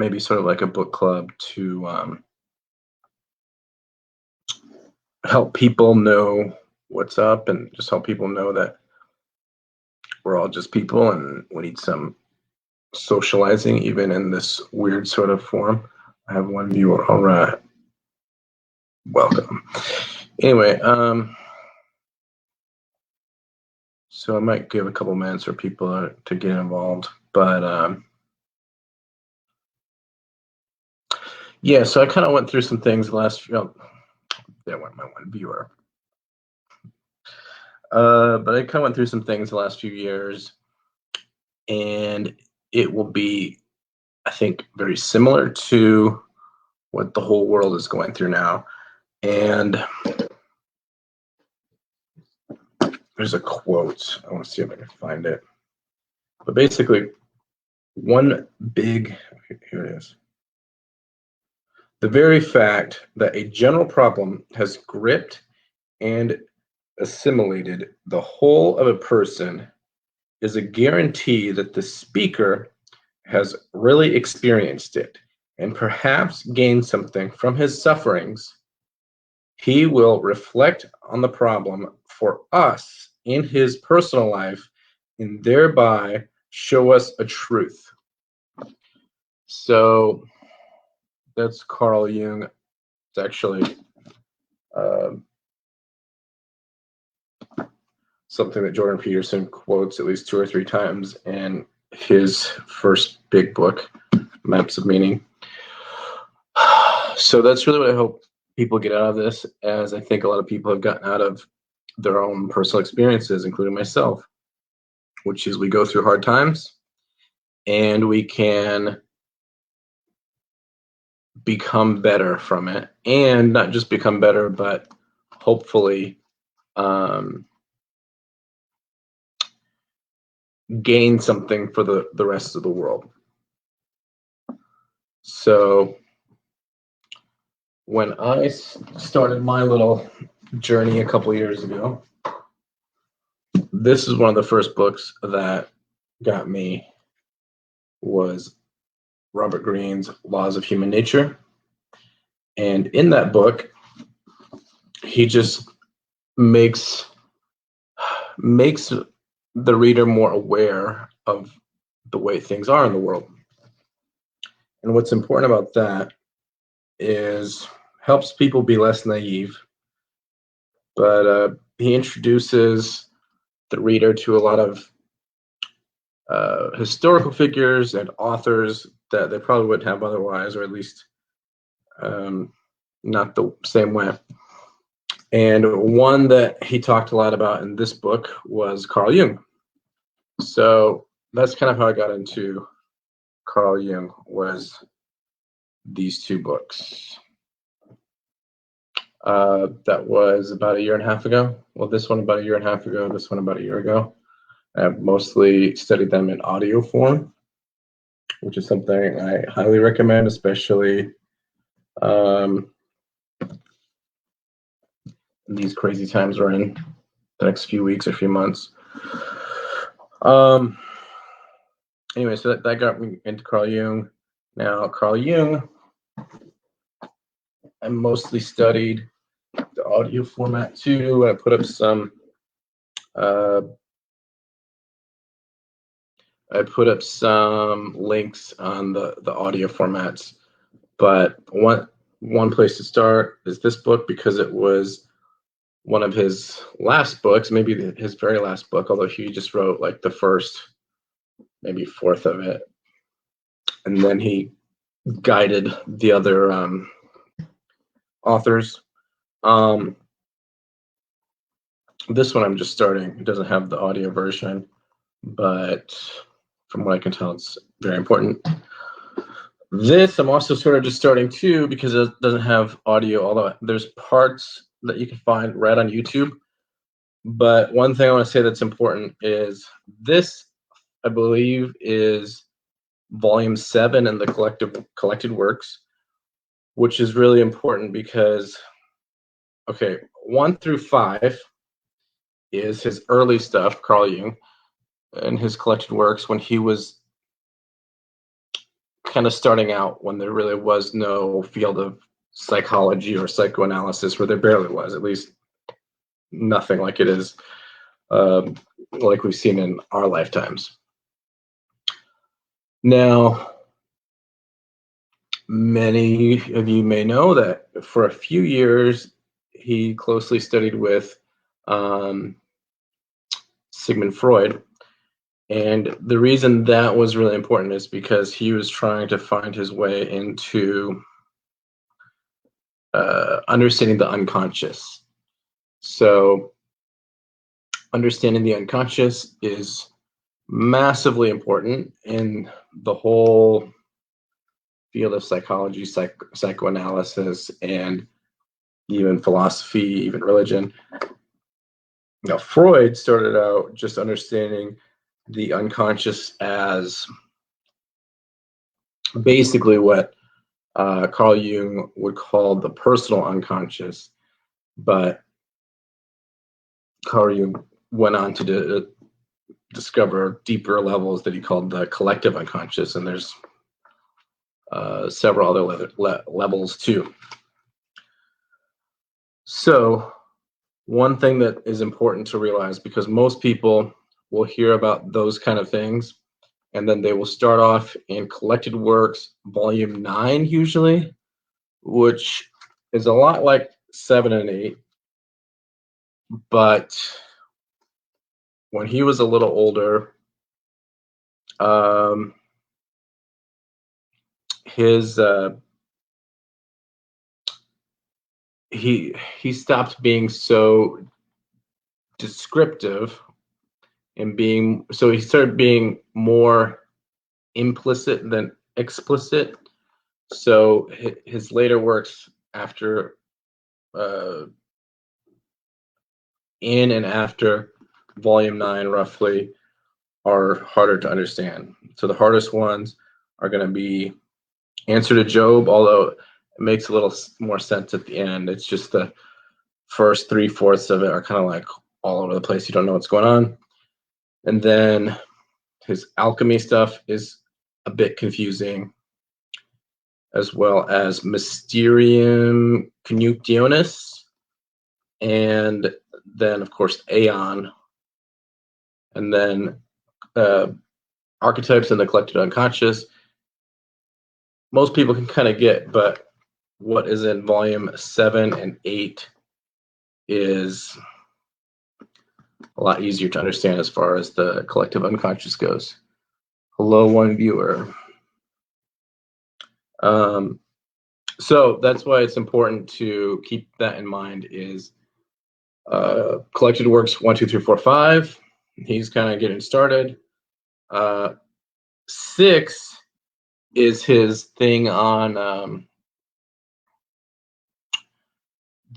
maybe sort of like a book club to help people know what's up and just help people know that we're all just people and we need some socializing, even in this weird sort of form. I have one viewer. All right. Welcome. Anyway, so I might give a couple minutes for people to get involved, but yeah, so I kind of went through some things the last few. There went my one viewer. But I kind of went through some things the last few years, and it will be, I think, very similar to what the whole world is going through now. And there's a quote. I want to see if I can find it. But basically, here it is. The very fact that a general problem has gripped and assimilated the whole of a person is a guarantee that the speaker has really experienced it and perhaps gained something from his sufferings. He will reflect on the problem for us in his personal life and thereby show us a truth. So that's Carl Jung. It's actually something that Jordan Peterson quotes at least 2 or 3 times in his first big book, Maps of Meaning. So that's really what I hope people get out of this, as I think a lot of people have gotten out of their own personal experiences, including myself, which is we go through hard times and we can become better from it, and not just become better, but hopefully gain something for the rest of the world. So when I started my little journey a couple years ago, this is one of the first books that got me, was Robert Greene's Laws of Human Nature. And in that book, he just makes the reader more aware of the way things are in the world. And what's important about that is helps people be less naive, but he introduces the reader to a lot of historical figures and authors that they probably wouldn't have otherwise, or at least not the same way. And one that he talked a lot about in this book was Carl Jung. So that's kind of how I got into Carl Jung, was these 2 books. That was about 1.5 years ago. Well, this one about 1.5 years ago, this one about 1 year ago. I've mostly studied them in audio form, which is something I highly recommend, especially these crazy times we're in, the next few weeks or few months. Anyway, so that got me into Carl Jung. Now, Carl Jung, I mostly studied the audio format too. I put up some links on the audio formats, but one place to start is this book, because it was one of his last books, maybe his very last book, although he just wrote like the first, maybe 4th of it. And then he guided the other authors. This one I'm just starting. It doesn't have the audio version, but from what I can tell, it's very important. This I'm also sort of just starting too, because it doesn't have audio, although there's parts that you can find right on YouTube. But one thing I want to say that's important is this, I believe, is volume 7 in the collected works, which is really important because, okay, 1 through 5 is his early stuff, Carl Jung, and his collected works when he was kind of starting out when there really was no field of psychology or psychoanalysis, where there barely was, at least nothing like it is, like we've seen in our lifetimes. Now, many of you may know that for a few years, he closely studied with Sigmund Freud. And the reason that was really important is because he was trying to find his way into understanding the unconscious. So understanding the unconscious is massively important in the whole field of psychology, psychoanalysis, and even philosophy, even religion. Now, Freud started out just understanding the unconscious as basically what Carl Jung would call the personal unconscious, but Carl Jung went on to discover deeper levels that he called the collective unconscious, and there's several other levels too. So one thing that is important to realize, because most people will hear about those kind of things, and then they will start off in Collected Works, Volume 9 usually, which is a lot like 7 and 8. But when he was a little older, he stopped being so descriptive and so he started being more implicit than explicit. So his later works after in and after Volume 9 roughly are harder to understand. So the hardest ones are going to be Answer to Job, although it makes a little more sense at the end. It's just the first 3/4 of it are kind of like all over the place. You don't know what's going on. And then his alchemy stuff is a bit confusing, as well as Mysterium Conjunctionis, and then, of course, Aeon, and then Archetypes and the Collected Unconscious. Most people can kind of get, but what is in Volume 7 and 8 is a lot easier to understand as far as the collective unconscious goes. Hello, one viewer. So that's why it's important to keep that in mind. Is Collected Works 1, 2, 3, 4, 5. He's kind of getting started. 6 is his thing on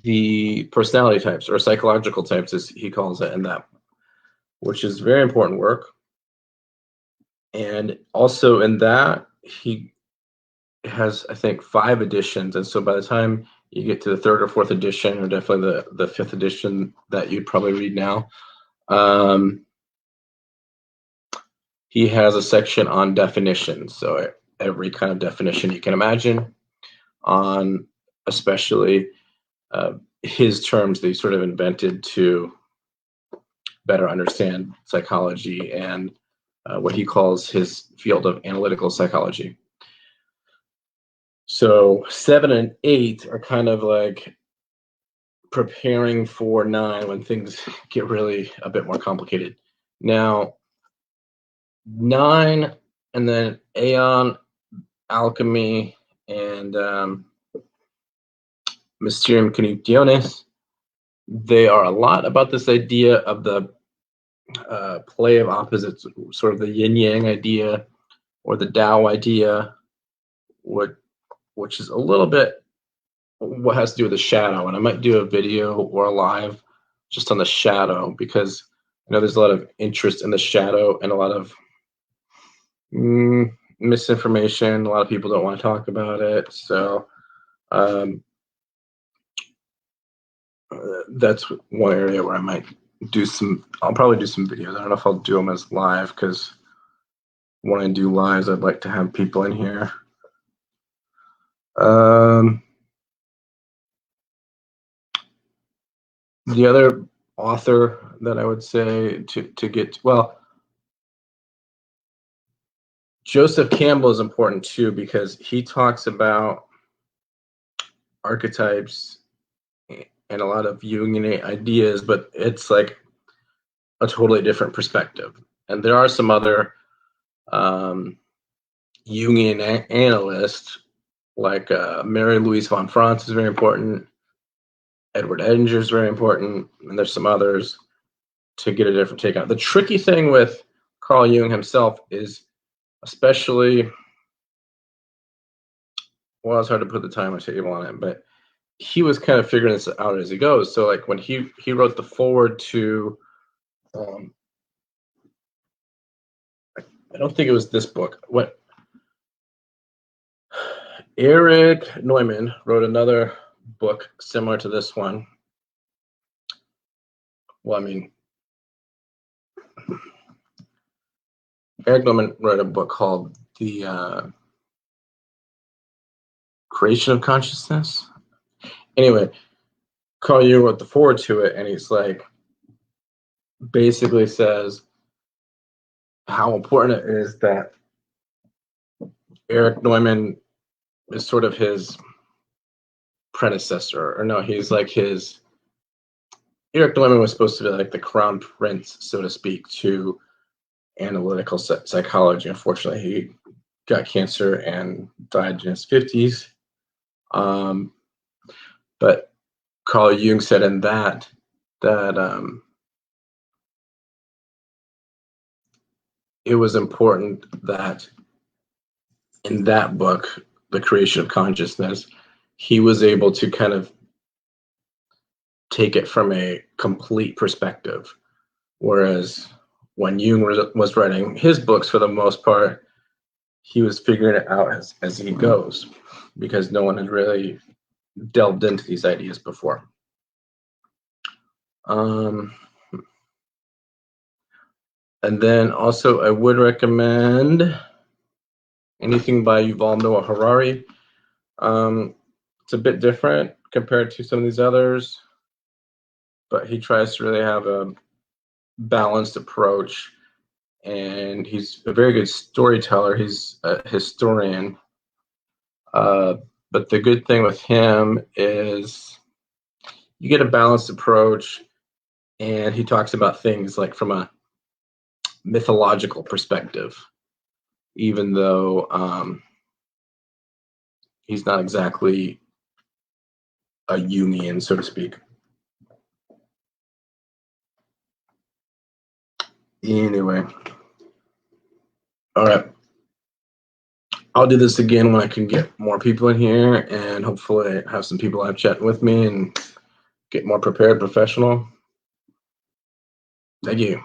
the personality types, or psychological types, as he calls it, in that, which is very important work. And also in that, he has, I think, 5 editions. And so by the time you get to the 3rd or 4th edition, or definitely the 5th edition that you'd probably read now, he has a section on definitions. So every kind of definition you can imagine, on especially his terms that he sort of invented to better understand psychology and what he calls his field of analytical psychology. So 7 and 8 are kind of like preparing for 9 when things get really a bit more complicated. Now, 9 and then Aeon, Alchemy, and Mysterium Conjunctionis, they are a lot about this idea of the play of opposites, sort of the yin-yang idea, or the Tao idea, which is a little bit what has to do with the shadow. And I might do a video or a live just on the shadow, because I know there's a lot of interest in the shadow and a lot of misinformation. A lot of people don't want to talk about it. So that's one area where I might I'll probably do some videos. I don't know if I'll do them as live, because when I do lives, I'd like to have people in here. The other author that I would say to get, well, Joseph Campbell is important too, because he talks about archetypes and a lot of Jungian ideas, but it's like a totally different perspective. And there are some other Jungian analysts, like Mary Louise von Franz is very important. Edward Edinger is very important, and there's some others to get a different take on it. The tricky thing with Carl Jung himself is, especially, well, it's hard to put the timetable on it, but he was kind of figuring this out as he goes. So, like when he wrote the foreword to, I don't think it was this book. What Erich Neumann wrote another book similar to this one. Well, I mean, Erich Neumann wrote a book called The Creation of Consciousness. Anyway, Carl Jung wrote the foreword to it, and he's like, basically says how important it is that Erich Neumann is sort of his predecessor, or no, he's like his. Erich Neumann was supposed to be like the crown prince, so to speak, to analytical psychology. Unfortunately, he got cancer and died in his 50s. But Carl Jung said in that it was important that in that book, The Creation of Consciousness, he was able to kind of take it from a complete perspective. Whereas when Jung was writing his books, for the most part, he was figuring it out as he goes, because no one had really delved into these ideas before. And then also I would recommend anything by Yuval Noah Harari. It's a bit different compared to some of these others, but he tries to really have a balanced approach, and he's a very good storyteller. He's a historian. But the good thing with him is you get a balanced approach, and he talks about things like from a mythological perspective, even though he's not exactly a Jungian, so to speak. Anyway, all right. I'll do this again when I can get more people in here, and hopefully have some people live chatting with me and get more prepared, professional. Thank you.